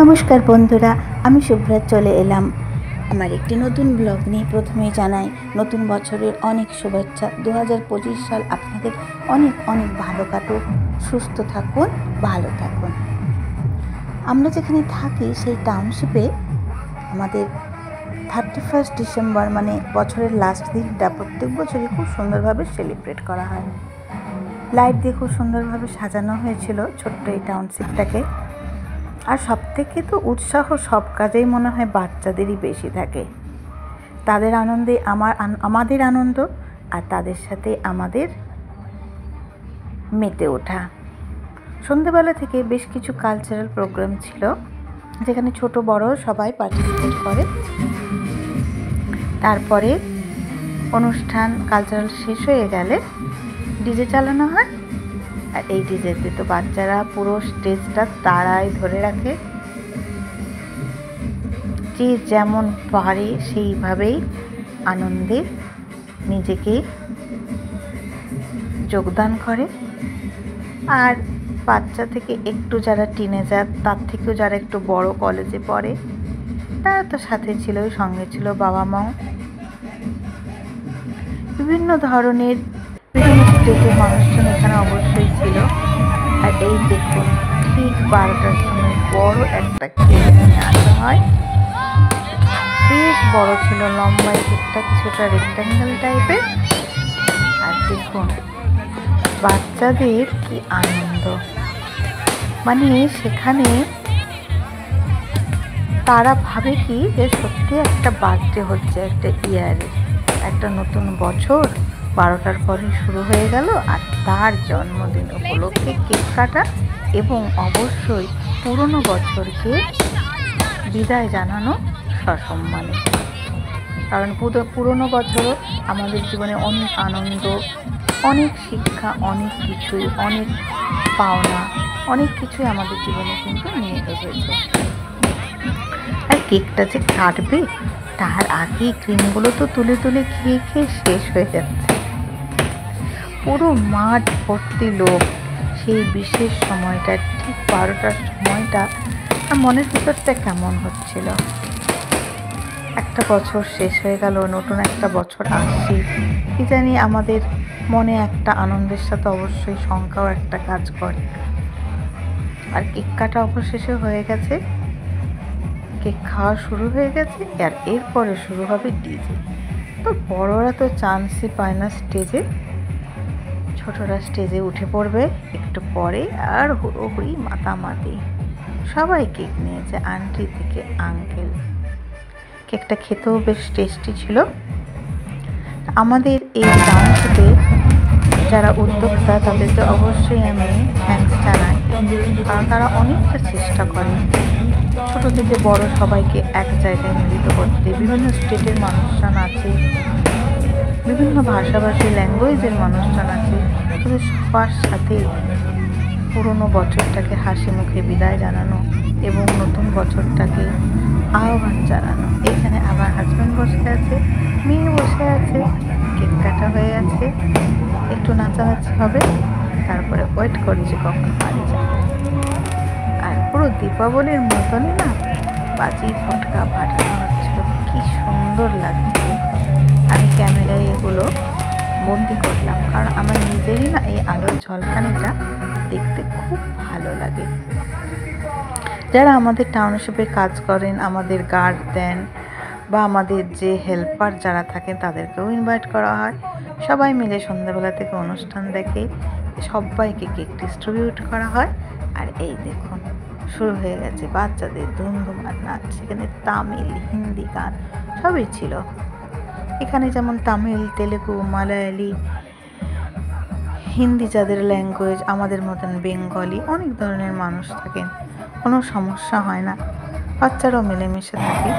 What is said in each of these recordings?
নমস্কার বন্ধুরা, আমি শুভ্রা চলে এলাম আমার একটি নতুন ব্লগ নিয়ে। প্রথমেই জানাই নতুন বছরের অনেক শুভেচ্ছা। 2025 সাল আপনাদের অনেক অনেক ভালো কাটুক, সুস্থ থাকুন, ভালো থাকুন। আমরা যেখানে থাকি সেই টাউনশিপে আমাদের 31 ডিসেম্বর মানে বছরের লাস্ট দিনটা প্রত্যেক বছরই খুব সুন্দরভাবে সেলিব্রেট করা হয়। লাইট দিয়ে খুব সুন্দরভাবে সাজানো হয়েছিল ছোট্ট এই টাউনশিপটাকে। আর সবথেকে তো উৎসাহ সব কাজেই মনে হয় বাচ্চাদেরই বেশি থাকে। তাদের আনন্দে আমাদের আনন্দ, আর তাদের সাথে আমাদের মেতে ওঠা। সন্ধ্যেবেলা থেকে বেশ কিছু কালচারাল প্রোগ্রাম ছিল, যেখানে ছোট বড় সবাই পার্টিসিপেট করে। তারপরে অনুষ্ঠান কালচারাল শেষ হয়ে গেলে ডিজে চালানো হয়। আর এই ডিজেতে তো বাচ্চারা পুরো স্টেজটা তারাই ধরে রাখে। যে যেমন পারে সেইভাবেই আনন্দে নিজেকে যোগদান করে। আর বাচ্চা থেকে একটু যারা টিনেজার, তার থেকেও যারা একটু বড় কলেজে পড়ে, তারা তো সাথে ছিল, সঙ্গে ছিল বাবা মাও। বিভিন্ন ধরনের বিভিন্ন স্টেটের মানুষজন এখানে অবশ্যই ছিল। আর এই দেখুন, ঠিক 12টার সময় বড় একটা কেক নিয়ে আসা হয়। বেশ বড় ছিল, লম্বায় কেকটা কিছুটা রেক্ট্যাঙ্গেল টাইপের। আর দেখুন বাচ্চাদের কি আনন্দ, মানে সেখানে তারা ভাবে কি যে সত্যি একটা বার্থডে হচ্ছে, একটা ইয়ারে, একটা নতুন বছর 12টার পরে শুরু হয়ে গেল। আর তার জন্মদিন উপলক্ষে কেক কাটা এবং অবশ্যই পুরনো বছরকে বিদায় জানানো সসম্মানে। কারণ পুরনো বছরও আমাদের জীবনে অনেক আনন্দ, অনেক শিক্ষা, অনেক কিছুই, অনেক পাওনা, অনেক কিছুই আমাদের জীবনে কিন্তু নিয়ে এসেছে। আর কেকটা যে কাটবে তার আগে ক্রিমগুলো তো তুলে তুলে খেয়ে খেয়ে শেষ হয়ে যাচ্ছে। পুরো মাঠ ভর্তি লোক। সেই বিশেষ সময়টা, ঠিক 12টার সময়টা মনের ভিতরটা কেমন হচ্ছিল। একটা বছর শেষ হয়ে গেল, নতুন একটা বছর আসছে। কি জানি আমাদের মনে একটা আনন্দের সাথে অবশ্যই শঙ্কাও একটা কাজ করে। আর কেক কাটা অবশেষে হয়ে গেছে, কেক খাওয়া শুরু হয়ে গেছে। আর এরপরে শুরু হবে ডিজে। তো বড়রা তো চান্সই পায় না স্টেজে, ছোটরা স্টেজে উঠে পড়বে একটু পরে। আর হুড়োহুড়ি মাতামাতি, সবাই কেক নিয়েছে, আন্টি থেকে আঙ্কেল। কেকটা খেতেও বেশ টেস্টি ছিল। আমাদের এই টাউনশিপে যারা উদ্যোক্তা, তাদেরকে অবশ্যই আমি থ্যাঙ্কস জানাই, কারণ তারা অনেকটা চেষ্টা করে ছোট থেকে বড় সবাইকে এক জায়গায় মিলিত করতে। বিভিন্ন স্টেটের মানুষজন আছে, বিভিন্ন ভাষাভাষী ল্যাঙ্গুয়েজের মানুষজন আছে, কিন্তু সবার সাথে পুরনো বছরটাকে হাসি মুখে বিদায় জানানো এবং নতুন বছরটাকে আহ্বান জানানো। এখানে আমার হাজব্যান্ড বসে আছে, মেয়ে বসে আছে, কেক কাটা হয়ে আছে, একটু নাচানাচি হবে, তারপরে ওয়েট করছি কখন বাড়ি যায়। আর পুরো দীপাবলির মতনই না বাজি ফটকা ফাটানো হচ্ছিল, কি সুন্দর লাগছিল। আমি ক্যামেরায় এগুলো বন্দি করলাম, কারণ আমার নিজেরই না এই আলোর ঝলকানিটা দেখতে খুব ভালো লাগে। যারা আমাদের টাউনশিপে কাজ করেন, আমাদের গার্ড দেন, বা আমাদের যে হেল্পার যারা থাকেন, তাদেরকেও ইনভাইট করা হয়। সবাই মিলে সন্ধ্যাবেলা থেকে অনুষ্ঠান দেখে সবাইকে কেক ডিস্ট্রিবিউট করা হয়। আর এই দেখুন শুরু হয়ে গেছে বাচ্চাদের ধুমধুমার নাচ। সেখানে তামিল, হিন্দি গান সবই ছিল। এখানে যেমন তামিল, তেলেগু, মালায়ালি, হিন্দি যাদের ল্যাঙ্গুয়েজ, আমাদের মতন বেঙ্গলি, অনেক ধরনের মানুষ থাকেন, কোনো সমস্যা হয় না। বাচ্চারাও মিলেমিশে থাকে,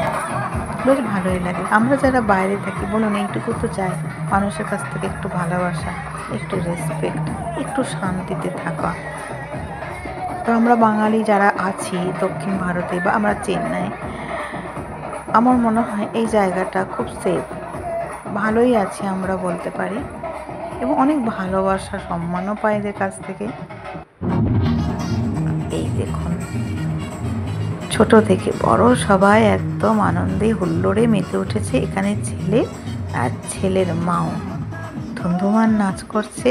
বেশ ভালোই লাগে। আমরা যারা বাইরে থাকি, বলুন এইটুকু তো চাই, মানুষের কাছ থেকে একটু ভালোবাসা, একটু রেসপেক্ট, একটু শান্তিতে থাকা। তো আমরা বাঙালি যারা আছি দক্ষিণ ভারতে বা আমরা চেন্নাই, আমার মনে হয় এই জায়গাটা খুব সেফ, ভালোই আছি আমরা বলতে পারি, এবং অনেক ভালোবাসা সম্মানও পাই এদের কাছ থেকে। এই দেখুন ছোট থেকে বড় সবাই একদম আনন্দে হুল্লোড়ে মেতে উঠেছে। এখানে ছেলে আর ছেলের মাও ধুমধুমার নাচ করছে।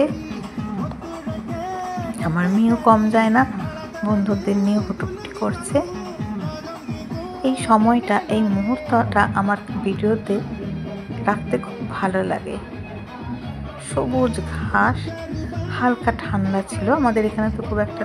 আমার মেয়েও কম যায় না, বন্ধুদের নিয়ে হুটোপুটি করছে। এই সময়টা, এই মুহূর্তটা আমার ভিডিওতে রাখতে খুব ভালো লাগে। সবুজ ঘাস, হালকা ঠান্ডা ছিল, আমাদের এখানে তো খুব একটা